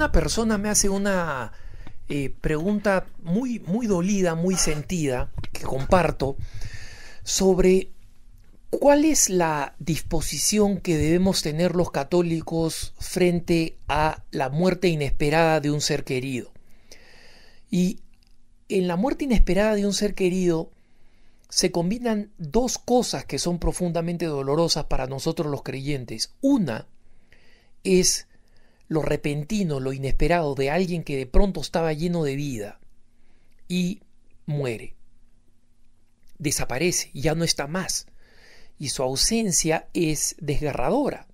una persona me hace una pregunta muy dolida, muy sentida, que comparto, sobre cuál es la disposición que debemos tener los católicos frente a la muerte inesperada de un ser querido. Y en la muerte inesperada de un ser querido se combinan dos cosas que son profundamente dolorosas para nosotros los creyentes. Una es lo repentino, lo inesperado de alguien que de pronto estaba lleno de vida y muere, desaparece, ya no está más, y su ausencia es desgarradora.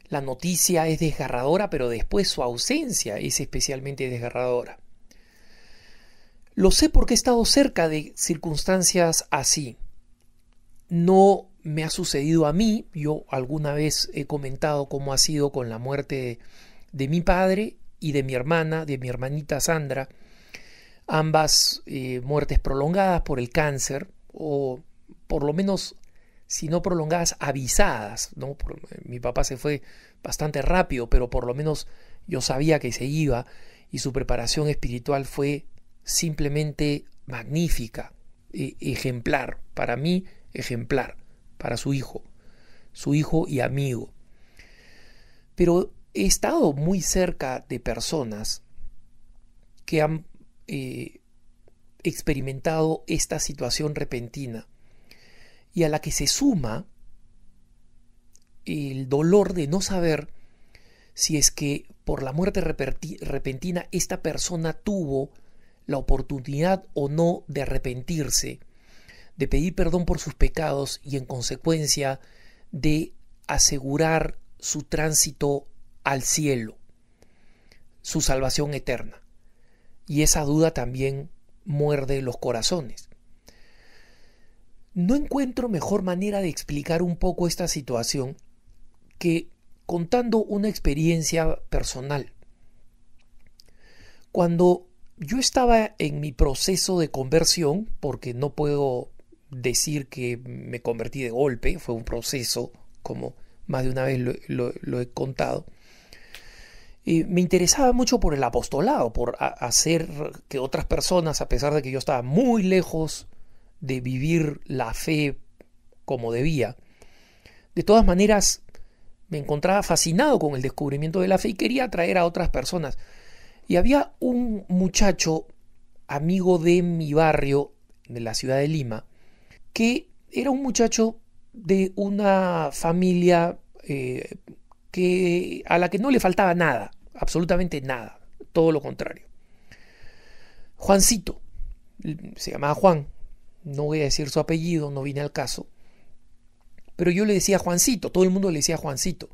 La noticia es desgarradora, pero después su ausencia es especialmente desgarradora. Lo sé porque he estado cerca de circunstancias así. No me ha sucedido a mí. Yo alguna vez he comentado cómo ha sido con la muerte de mi padre y de mi hermana, de mi hermanita Sandra. Ambas muertes prolongadas por el cáncer, o por lo menos, si no prolongadas, avisadas, ¿no? Mi papá se fue bastante rápido, pero por lo menos yo sabía que se iba, y su preparación espiritual fue simplemente magnífica, ejemplar, para mí ejemplar, para su hijo y amigo. Pero he estado muy cerca de personas que han experimentado esta situación repentina y a la que se suma el dolor de no saber si es que por la muerte repentina esta persona tuvo la oportunidad o no de arrepentirse, de pedir perdón por sus pecados y en consecuencia de asegurar su tránsito al cielo, su salvación eterna. Y esa duda también muerde los corazones. No encuentro mejor manera de explicar un poco esta situación que contando una experiencia personal. Cuando yo estaba en mi proceso de conversión, porque no puedo decir que me convertí de golpe, fue un proceso, como más de una vez lo he contado, me interesaba mucho por el apostolado, por hacer que otras personas, a pesar de que yo estaba muy lejos de vivir la fe como debía, de todas maneras me encontraba fascinado con el descubrimiento de la fe y quería atraer a otras personas. Y había un muchacho, amigo de mi barrio, de la ciudad de Lima, que era un muchacho de una familia a la que no le faltaba nada, absolutamente nada, todo lo contrario. Juancito, se llamaba Juan, no voy a decir su apellido, no viene al caso, pero yo le decía Juancito, todo el mundo le decía Juancito.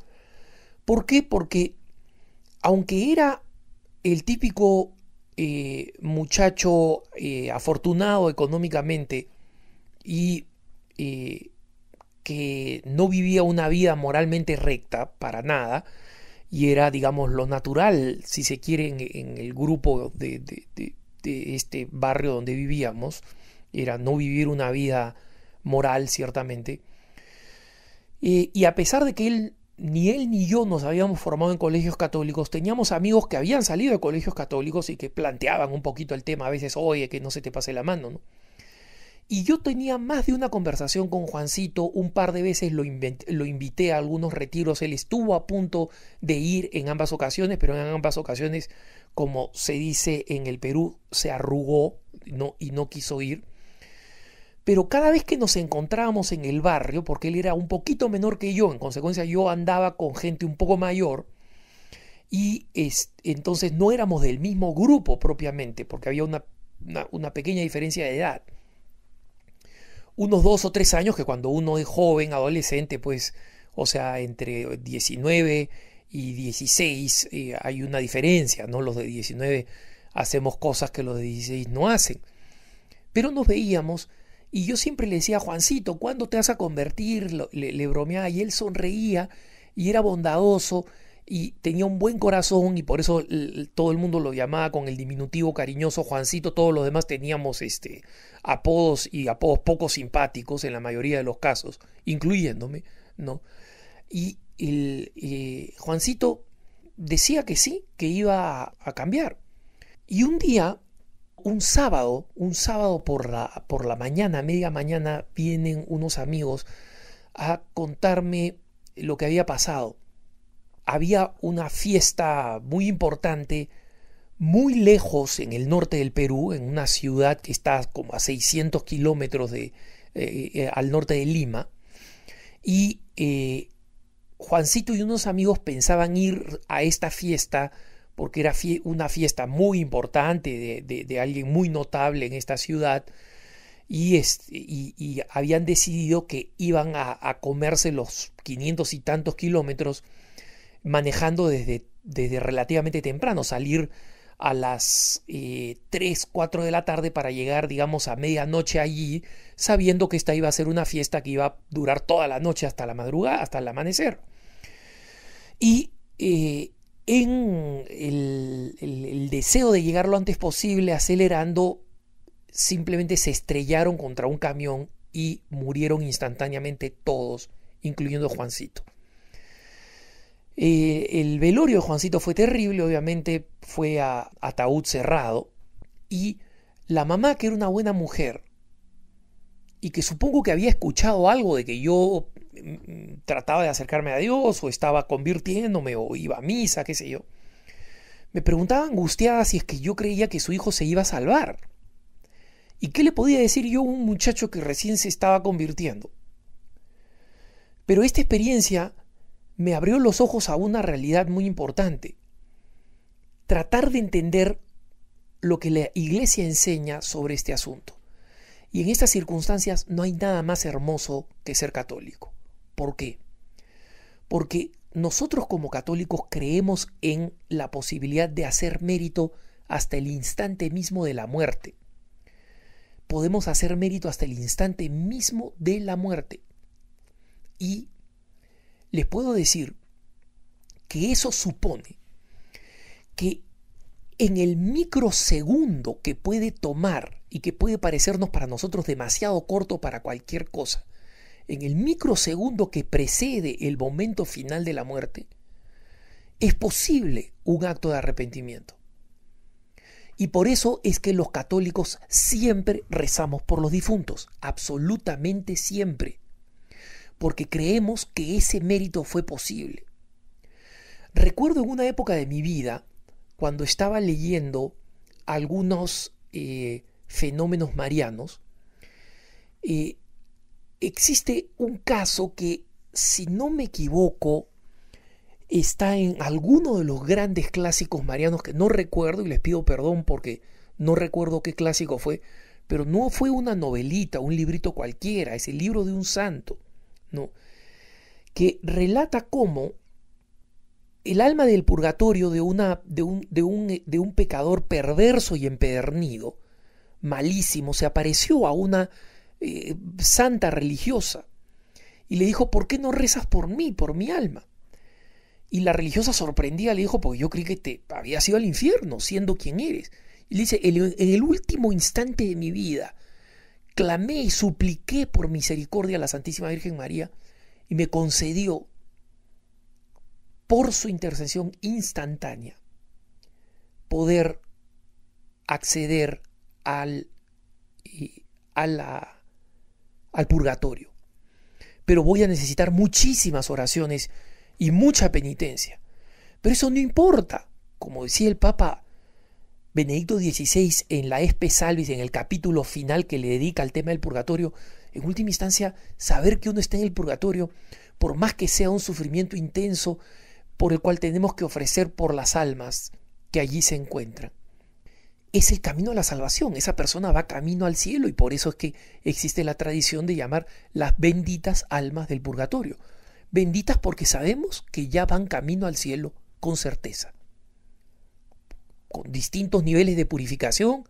¿Por qué? Porque aunque era el típico muchacho afortunado económicamente y que no vivía una vida moralmente recta para nada, y era, digamos, lo natural, si se quiere, en el grupo de este barrio donde vivíamos, era no vivir una vida moral, ciertamente. Y a pesar de que él ni yo nos habíamos formado en colegios católicos, teníamos amigos que habían salido de colegios católicos y que planteaban un poquito el tema, a veces, oye, que no se te pase la mano, ¿no? Y yo tenía más de una conversación con Juancito, un par de veces lo invité a algunos retiros, él estuvo a punto de ir en ambas ocasiones, pero en ambas ocasiones, como se dice en el Perú, se arrugó y no quiso ir. Pero cada vez que nos encontrábamos en el barrio, porque él era un poquito menor que yo, en consecuencia yo andaba con gente un poco mayor, y entonces no éramos del mismo grupo propiamente, porque había una pequeña diferencia de edad. Unos 2 o 3 años, que cuando uno es joven, adolescente, pues, o sea, entre 19 y 16 hay una diferencia, ¿no? Los de 19 hacemos cosas que los de 16 no hacen. Pero nos veíamos y yo siempre le decía, Juancito, ¿cuándo te vas a convertir? Le bromeaba y él sonreía y era bondadoso y tenía un buen corazón y por eso todo el mundo lo llamaba con el diminutivo cariñoso Juancito. Todos los demás teníamos apodos y apodos poco simpáticos en la mayoría de los casos, incluyéndome, ¿no? Y Juancito decía que sí, que iba a cambiar. Y un día, un sábado por la mañana, media mañana, vienen unos amigos a contarme lo que había pasado. Había una fiesta muy importante, muy lejos en el norte del Perú, en una ciudad que está como a 600 kilómetros al norte de Lima. Y Juancito y unos amigos pensaban ir a esta fiesta porque era una fiesta muy importante de alguien muy notable en esta ciudad, y habían decidido que iban a comerse los 500 y tantos kilómetros manejando desde relativamente temprano, salir a las 3, 4 de la tarde para llegar, digamos, a medianoche allí, sabiendo que esta iba a ser una fiesta que iba a durar toda la noche hasta la madrugada, hasta el amanecer. Y en el deseo de llegar lo antes posible, acelerando, simplemente se estrellaron contra un camión y murieron instantáneamente todos, incluyendo a Juancito. El velorio de Juancito fue terrible, obviamente fue a ataúd cerrado, y la mamá, que era una buena mujer y que supongo que había escuchado algo de que yo trataba de acercarme a Dios o estaba convirtiéndome o iba a misa, qué sé yo, me preguntaba angustiada si es que yo creía que su hijo se iba a salvar. ¿Y qué le podía decir yo a un muchacho que recién se estaba convirtiendo? Pero esta experiencia me abrió los ojos a una realidad muy importante. Tratar de entender lo que la Iglesia enseña sobre este asunto. Y en estas circunstancias no hay nada más hermoso que ser católico. ¿Por qué? Porque nosotros como católicos creemos en la posibilidad de hacer mérito hasta el instante mismo de la muerte. Podemos hacer mérito hasta el instante mismo de la muerte. Y les puedo decir que eso supone que en el microsegundo que puede tomar y que puede parecernos para nosotros demasiado corto para cualquier cosa, en el microsegundo que precede el momento final de la muerte, es posible un acto de arrepentimiento. Y por eso es que los católicos siempre rezamos por los difuntos, absolutamente siempre, porque creemos que ese mérito fue posible. Recuerdo en una época de mi vida, cuando estaba leyendo algunos fenómenos marianos, existe un caso que, si no me equivoco, está en alguno de los grandes clásicos marianos que no recuerdo, y les pido perdón porque no recuerdo qué clásico fue, pero no fue una novelita, un librito cualquiera, es el libro de un santo, ¿no?, que relata cómo el alma del purgatorio de un pecador perverso y empedernido, malísimo, se apareció a una santa religiosa y le dijo: ¿por qué no rezas por mí, por mi alma? Y la religiosa, sorprendida, le dijo: porque yo creí que te habías ido al infierno siendo quien eres. Y le dice: en el último instante de mi vida clamé y supliqué por misericordia a la Santísima Virgen María, y me concedió, por su intercesión instantánea, poder acceder al purgatorio. Pero voy a necesitar muchísimas oraciones y mucha penitencia. Pero eso no importa. Como decía el Papa Benedicto XVI en la Espe Salvis, en el capítulo final que le dedica al tema del purgatorio, en última instancia, saber que uno está en el purgatorio, por más que sea un sufrimiento intenso por el cual tenemos que ofrecer por las almas que allí se encuentran, es el camino a la salvación. Esa persona va camino al cielo, y por eso es que existe la tradición de llamar las benditas almas del purgatorio. Benditas porque sabemos que ya van camino al cielo con certeza, con distintos niveles de purificación,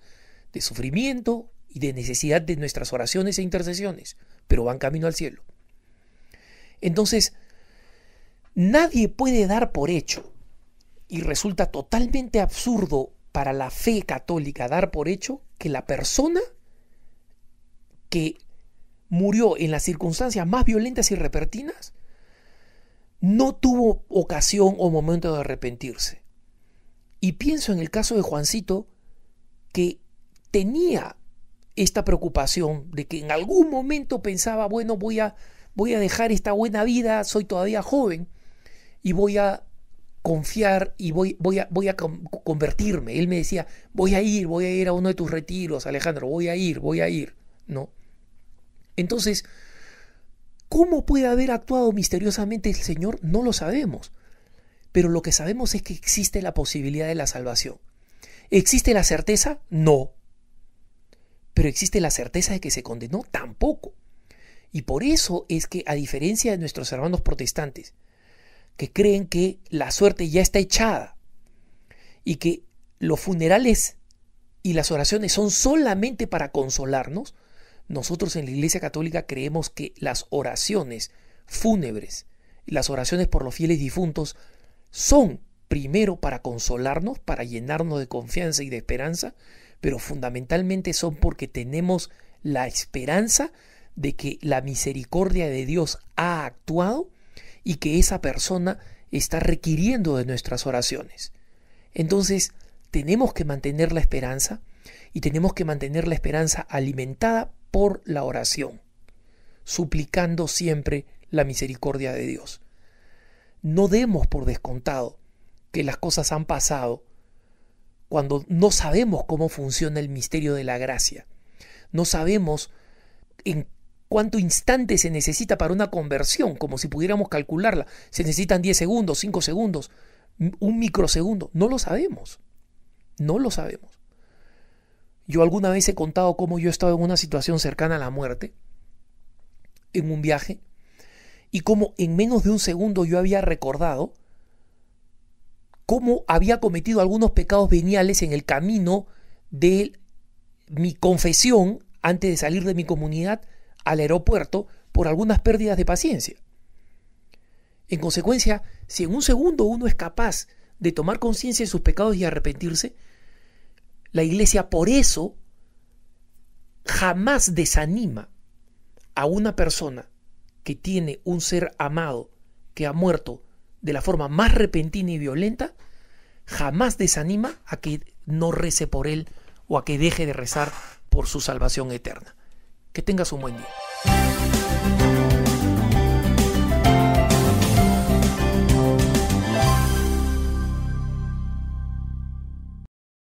de sufrimiento y de necesidad de nuestras oraciones e intercesiones, pero van camino al cielo. Entonces, nadie puede dar por hecho, y resulta totalmente absurdo para la fe católica dar por hecho, que la persona que murió en las circunstancias más violentas y repentinas no tuvo ocasión o momento de arrepentirse. Y pienso en el caso de Juancito, que tenía esta preocupación de que en algún momento pensaba, bueno, voy a dejar esta buena vida, soy todavía joven, y voy a confiar y voy a convertirme. Él me decía, voy a ir a uno de tus retiros, Alejandro, voy a ir, ¿no? Entonces, ¿cómo puede haber actuado misteriosamente el Señor? No lo sabemos. Pero lo que sabemos es que existe la posibilidad de la salvación. ¿Existe la certeza? No. Pero ¿existe la certeza de que se condenó? Tampoco. Y por eso es que, a diferencia de nuestros hermanos protestantes, que creen que la suerte ya está echada y que los funerales y las oraciones son solamente para consolarnos, nosotros en la Iglesia Católica creemos que las oraciones fúnebres y las oraciones por los fieles difuntos son primero para consolarnos, para llenarnos de confianza y de esperanza, pero fundamentalmente son porque tenemos la esperanza de que la misericordia de Dios ha actuado y que esa persona está requiriendo de nuestras oraciones. Entonces, tenemos que mantener la esperanza, y tenemos que mantener la esperanza alimentada por la oración, suplicando siempre la misericordia de Dios. No demos por descontado que las cosas han pasado cuando no sabemos cómo funciona el misterio de la gracia. No sabemos en cuánto instante se necesita para una conversión, como si pudiéramos calcularla. Se necesitan 10 segundos, 5 segundos, un microsegundo. No lo sabemos. No lo sabemos. Yo alguna vez he contado cómo yo estaba en una situación cercana a la muerte, en un viaje, y cómo en menos de un segundo yo había recordado cómo había cometido algunos pecados veniales en el camino de mi confesión antes de salir de mi comunidad al aeropuerto por algunas pérdidas de paciencia. En consecuencia, si en un segundo uno es capaz de tomar conciencia de sus pecados y arrepentirse, la Iglesia por eso jamás desanima a una persona que tiene un ser amado que ha muerto de la forma más repentina y violenta, jamás desanima a que no rece por él o a que deje de rezar por su salvación eterna. Que tengas un buen día.